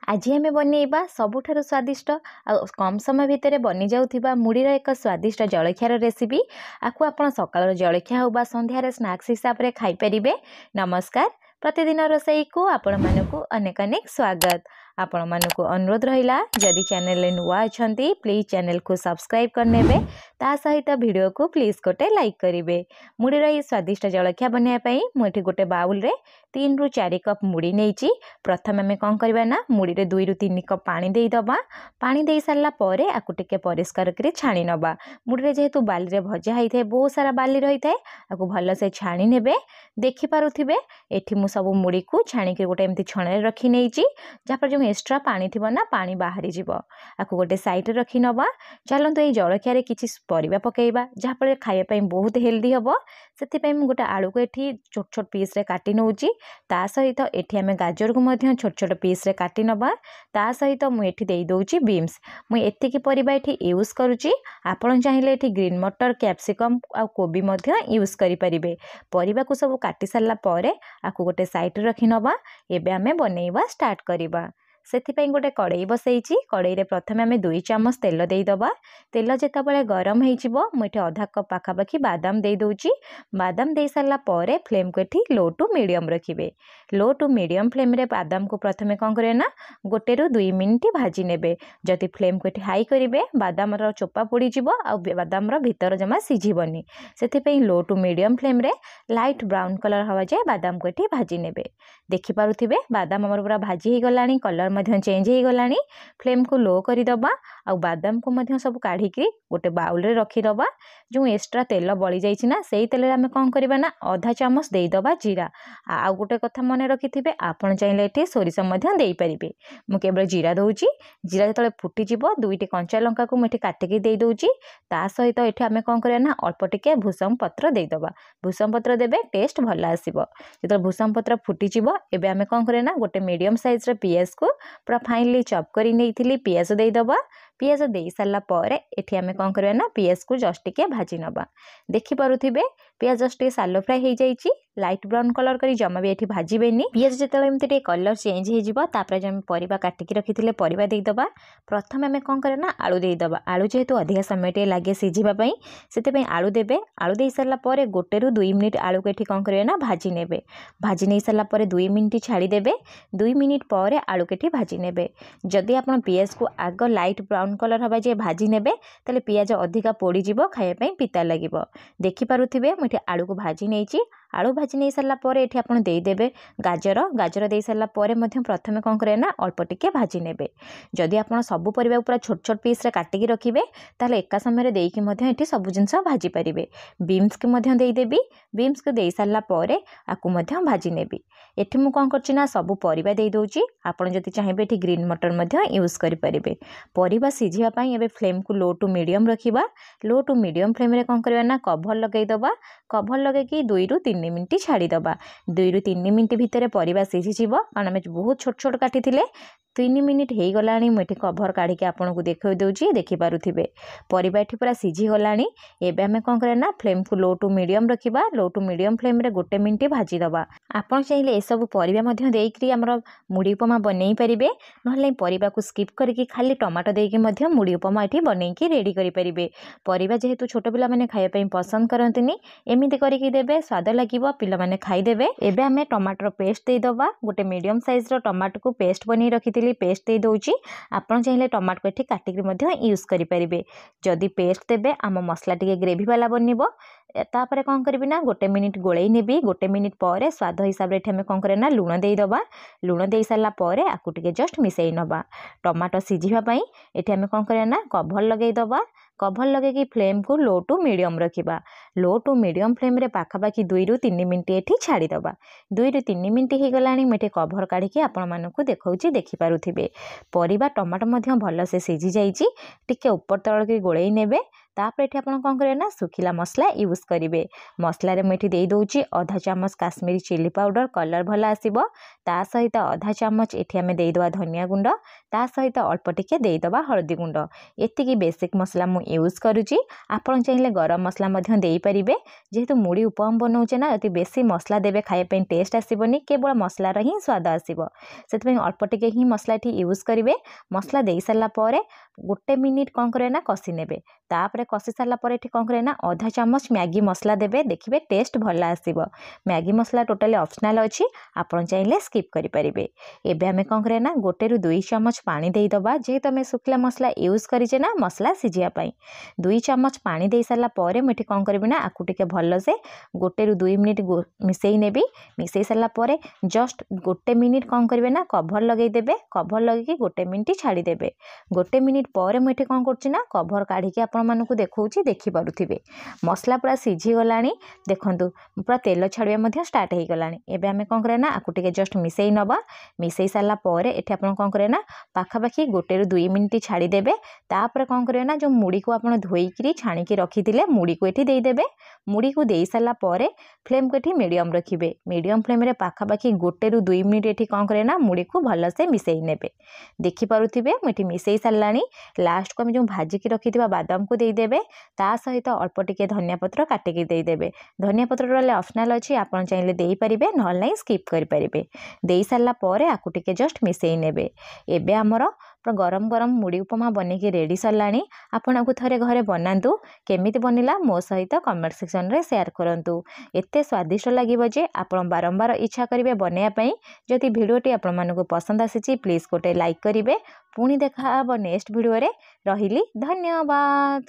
आज आम बनइबा सबुठारु स्वादिष्ट आ कम समय भितर बनी जाउथिबा मुड़ीर एक स्वादिष्ट जलखियार रेसिपी। आपको आपण सकाळ जलखिया हो बा संध्यार स्नैक्स हिसाब रे खाई परिबे। नमस्कार, प्रतिदिन रोषई को आपण मानकु अनेक अनेक स्वागत। आपण मानकु अनुरोध रहिला जदि चैनल रे नुआ अछंती प्लीज चैनल को सब्सक्राइब करनेबे, ता सहित वीडियो को प्लीज गोटे लाइक करिवे। मुड़ीर ये स्वादिष्ट जलखिया बनया पई मुठी गोटे बाउल रे 3 रु 4 कप मुड़ी नेइची। प्रथम आमे कोन करबा ना मुड़ी रे 2 रु 3 कप पानी देई दबा। पानी देई सारला परे आकु टिके परिष्कार करी छाणी नबा। मुड़ी रे जेहेतु बाली रे भजा होई थाए, बहुत सारा बाली रही थाए, आकु भल से छाणी नेबे। देखि पारुथिबे एठी मु सब मुड़ी को छाणी के गोटे एमती छणे रखी नेइची, जा पर जो एक्स्ट्रा पानी थिबो ना पानी बाहरी जिवो। आकु गोटे साइड रे रखी नबा। चलंतु ए जलखिया रे किछि परिबा पकेइबा, जा पर खाइया पई बहुत हेल्दी हबो। सेति पई मु गोटे आलू को एठी छोट छोट पीस रे काटी नउची। ता सहित एठी हमें गाजर को मध्य छोट छोट पीस रे काटी नबा। ता सहित मु एठी देई दउची बीन्स। मु एतिकी परिबा एठी यूज करूची। आपण चाहिले एठी ग्रीन मटर, कैप्सिकम आ कोबी मध्य यूज करि परिबे। परिबा को सब काटी सारला परे आकु गोटे साइड रे रखी नबा। एबे हमें बनइबा स्टार्ट करिबा। सेथिपई गोटे कड़ई बसैची। कड़ई रे प्रथमे आमे 2 चामच तेल देई दबा। तेल जेतेबेले गरम हेइचिबो मु एठी आधा कप पाखापाखी बादाम देई दउची। बादाम देई सारला परे फ्लेम को एठी लो टू मीडियम रखिबे। लो टू मीडियम फ्लेम रे बादाम को प्रथमे कोन करे ना 1 रु 2 मिनिट भाजी नेबे। जति फ्लेम को एठी हाई करिवे बादाम रो चोपा पोड़ी जिवो आ बादाम रो भीतर जमा सिझिबनी। सेथिपई लो टू मीडियम फ्लेम रे लाइट ब्राउन कलर हवा जाय बादाम को एठी भाजी नेबे। देखि पारुथिबे बादाम हमर पूरा भाजी हे गलानी, कलर मध्य चेंज हे गलानी। फ्लेम को लो करि दबा आ बादाम को मध्य सब काढ़ी के गोटे बाउल रे रखी दबा। जो एक्स्ट्रा तेल बळी जाइछि ना सेही तेल रे हमें कोन करबा ना आधा चामच देई दबा जीरा। आ गोटे कथा मने रखिथिबे आपण चाहिले एठी सोरिष मध्य देई परिबे। मु केवल जीरा दउची। जीरा जतले फुटी जिवो 2टी कंचा लंका को मेठी काटी के देई दउची। ता सहित एठी हमें कोन करबा ना अल्प टिके भूसम पत्र देई दबा। भूसम पत्र देबे टेस्ट भला आसीबो। जतले भूसम पत्र फुटी जिवो एबे हमें कोन करे ना गोटे मीडियम साइज रे पियाज को पूरा फाइनली चॉप करी नेइथिली पियाज देई दबा। पियाज देई सारला परे एठी हमें कोन करबा ना पियाज को जस्ट टिके भाजी नबा। देखि पारुथिबे पियाज जस्ट टिके सालो फ्राई हे जाइछि। लाइट ब्राउन कलर करी जमा भी एठी भाजीबेनी। पियाज जेतेले एमती टिके कलर चेंज हे जिवो तापर जे हम परिबा काटी के रखिथिले परिबा देई दबा। प्रथम हमें कोन करे ना आलू देई दबा। आलू जेहेतु अधिक समय टे लागे सिझिबा पई सेते पई आलू देबे। आलू देई सारला परे 1 रु 2 मिनिट आलू को एठी कोन करबे ना भाजी नेबे। भाजी नै सारला परे 2 मिनिट छाड़ी देबे। 2 मिनिट परे आलू को एठी भाजी नेबे। जदि आपण पियाज को आग लाइट ब्राउन कलर हबा जे भाजी नेबे तले पियाज अधिका पोड़ी जिवो, खाया पई पिता लागिवो। देखि पारुथिबे मु एठी आलू को भाजी नेइची। आलू भाजी नै सारला परे एठी आपण देई देबे गाजर। गाजर देई सारला परे मध्य प्रथमे कोन करे ना अल्प टिके भाजी नेबे। जदि आपण सब परिबा पूरा छोट छोट पीस रे काटी के रखिबे ताले एका समय रे देई कि मध्य एठी सब जिंस भाजी परिबे। बीन्स के मध्य देई देबी। बीन्स को देई सारला परे आकु मध्य भाजी नेबी। एठी मु कोन करछि ना सब परिबा देई दउची। आपण जदि चाहेबे एठी ग्रीन मटर मध्य यूज करि परिबे। परिबा सिझिया पई एबे फ्लेम को लो टू मीडियम रखिबा। लो टू मीडियम फ्लेम रे कोन करबा ना कवर लगेई दबा। कवर लगे कि 2 रु 3 मिनिट छाड़ी दबा। 2 रु 3 मिनिट भितर परिबा सिझि जिवो कारण हम बहुत छोट छोट काटी थिले। 3 मिनिट हे गलानी मु एठी कवर काढी के आपन को देखै दउची। देखि पारुथिबे परिबा एठी पूरा सिझि गलानी। एबे हमें कोन करे ना फ्लेम को लो टू मीडियम रखिबा। लो टू मीडियम फ्लेम रे 1 मिनिट भाजी दबा। आपन चाहिले ए सब परिबा मध्य देइकरी हमर मुड़ी उपमा बनेई परिबे। नहले परिबा को स्किप करके खाली टमाटो देके मध्य मुड़ी उपमा एठी बनेई के रेडी करि परिबे। परिबा जेहेतु छोट पिला माने खाया पई पसंद करंतिनी, एमिति करिकि देबे स्वाद लागिवो, पिला माने खाई देबे। एबे हमें टमाटर पेस्ट देई दबा। गोटे मीडियम साइज रो टमाटो को पेस्ट बनेई रखिथिली पेस्ट देई दउची। आपण चाहिले टमाटो को एठी काटी के मध्य यूज करि परिबे। जदि पेस्ट देबे आम मसला टिके ग्रेवी वाला बनिबो। तापरे कोन करबी ना 1 मिनिट गोळेई नेबी। 1 मिनिट परे स्वाद हिसाब रे एठी हमें कोन करे ना लूण देई दबा। लूण देई सारला परे आकु टिके जस्ट मिसेई नबा। टमाटो सिझिबा पई एठी हमें कोन करे ना कवर लगेई दबा। कवर लगे कि फ्लेम को लो टू मीडियम रखिबा। लो टू मीडियम फ्लेम रे पाखापाखी 2 रु 3 मिनिट एठी छाड़ी दबा। 2 रु 3 मिनिट हे गलानी मेटे कवर काढी के आपण मानकु देखौची। देखि पारुथिबे परिबा टमाटो मध्य भल से सिझि जाईची। टिके ऊपर तळ के गोळेई नेबे। तापर ये आप कौन करेंगे ना सुखिला मसला यूज करेंगे। मसलार मुझे दे दूची आधा चामच काश्मीरी चिली पाउडर कलर भल आसब। ता सहित आधा चामच ये आम देदेवा धनिया गुंड ता सहित अल्प टिके देदेवा हलदी गुंड। एतिकी बेसिक मसला मु यूज करुँची। आपड़ चाहिए गरम मसला देपारे जेहेतु मुड़ी उपम बनाऊे ना यदि बेसी मसला देवे खायापी टेस्ट आसबनी केवल मसलार ही स्वाद आसब। से अल्प टिके ही मसला यूज करेंगे। मसला दे सारापर 1 मिनिट कौन करें ना कषि ने तापर कषि सारापर ये कौन करें ना आधा चामच मैगी मसला देवे देखिए टेस्ट भल आसब। मैगी मसला टोटाली ऑप्शनल अच्छी आपड़ चाहिए स्किप करेंगे। एबे आमे कौन करें ना 1 ରୁ 2 चामच पानी देदबा जेहेतु आम शुखला मसला यूज करें ना मसला सीझापी 2 चामच पानी दे सारापर मुझे कौन करी ना आपको टे भलसे 1 ରୁ 2 मिनिट मिसई नेबी। मिसई सारापर जस्ट 1 मिनिट कौन करेंगे ना कभर लगेदेवे। कभर लगे 1 मिनिट छाड़देवे। 1 मिनिट पर मुझे कौन करना कभर काढ़ी आपण मानक देखा देखिपे मसला पूरा सीझीगला। देखु पूरा तेल छाड़ा स्टार्ट हो गला। एबे आमे कौन करें ना आपको टे जस्ट मिसई नवा। मिसई सारापर ये आप कौन करें ना पाखापाखि 1 ରୁ 2 मिनिट छाड़देवे। तापर कौन करें ना जो मुड़ी को आप धोईकी छाणिकी रखी मुड़ी को ये देदेवे। मुड़ी को दे सारापर फ्लेम को ये मीडियम रखिए। मीडियम फ्लेम रे पाखापाखि 1 ରୁ 2 मिनिट ये कौन करें ना मुड़ी को भलसे मिसई ने देखिपे मुझे मिसई सारा। लास्ट को आम जो भाजिकी रखि बादाम को देदेवे ता सहित अल्प टिके धनिया पत्र काटिकी देदेवे। धनिया पत्र वाले ऑप्शनल अच्छी आपड़ चाहिए देपारे ना ना स्किप करेंगे। दे सारापर आपको टे जस्ट मिसई ने। एबे आमर गरम गरम मुड़ी उपमा बनिकी रेडी सरला। आपन को थरे घरे बनातु केमिति बनिला मो सहित कमेंट सेक्शन रे शेयर करंतु। एते स्वादिष्ट लागिबो जे आपन बारंबार इच्छा करिवे बनेया पई। जदि भिडियोटी आपन मानको पसंद आसीची प्लीज गोटे लाइक करिवे। पुणी देखा नेक्स्ट भिडियो रे। रहिली धन्यवाद।